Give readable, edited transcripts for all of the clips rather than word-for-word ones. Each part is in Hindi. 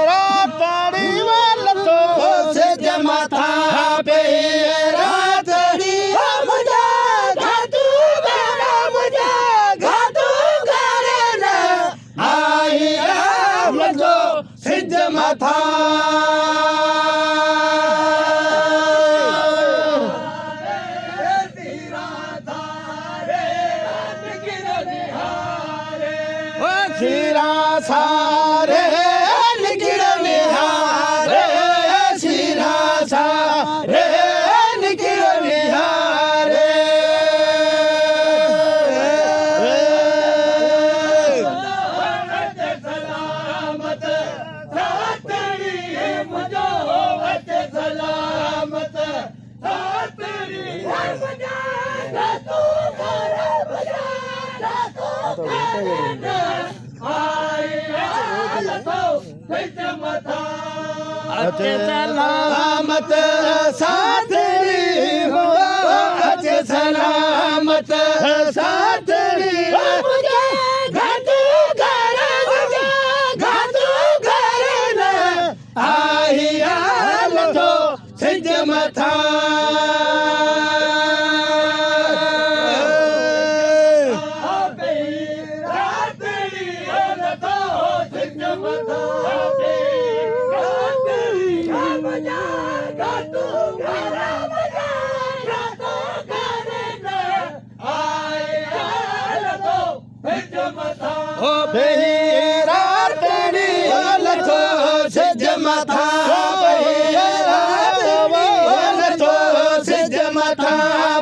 रातड़ी वाल तो सिज मथा पे रातड़ी मुझे घातू करे न आई मुझो सिज मथा खीरा सारे निकिर निहारे खीरा सारे निकिर निहारे सलामत सातड़ी मुझो सलामत सातड़ी अच्छे सलामत साथरी हो अच्छे सलामत साथरी मुझे घातू घर न आई आल तो सिज मथा ओ बेरा तेरी लथो सिज मथा बेरा लथो सिज मथा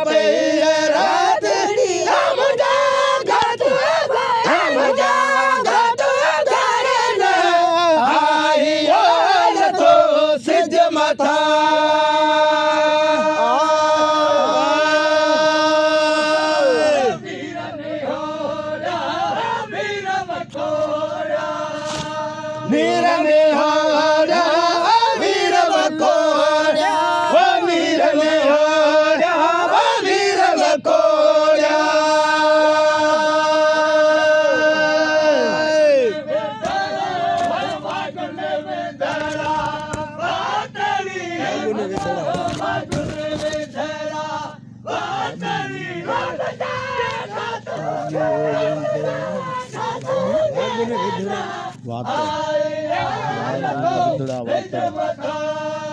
बेरा तेरी मुझे घातू करे न आई लथो सिज मथा वीर निहारा वीर बकोड़ा ओ वीर निहारा वीर बकोड़ा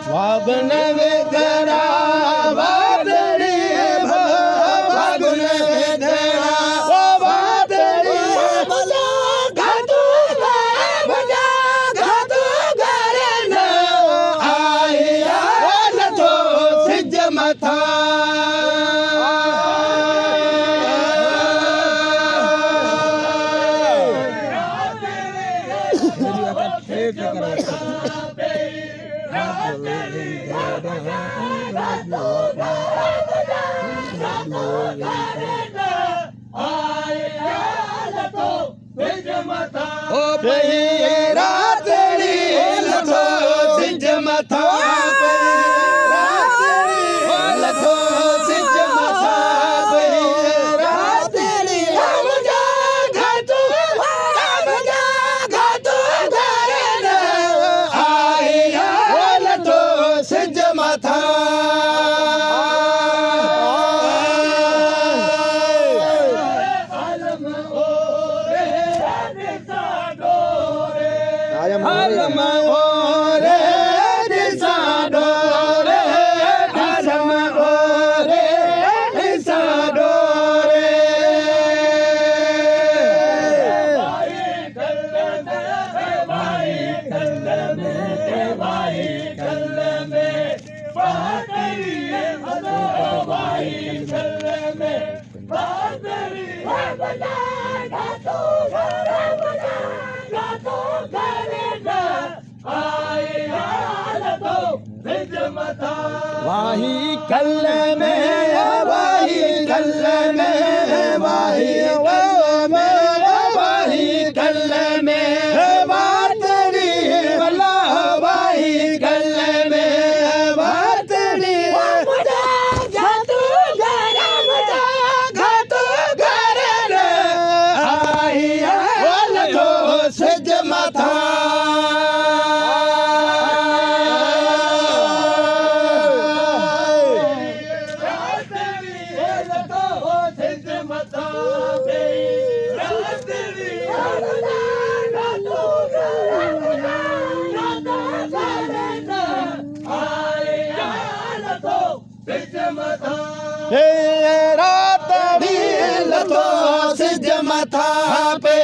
वागन वेदरा वादड़ी वागन वेदरा ओ वादड़ी घातू करे न आई आल तो सिज मथा ओ बेरा तेरी लथो सिज मथा लथो सिज मथा बेरा तेरी मुझे घातू करे न आई लथो सिज मथा आलम ओरे दिशा डोरे आलम ओरे दिशा डोरे भाई कल में वाही कल में वाही कल में वाही कल में वातड़ी वाला वाही कल में वातड़ी घातू घर आई वाल तो सज हे रात दी लथो सिज मथा पे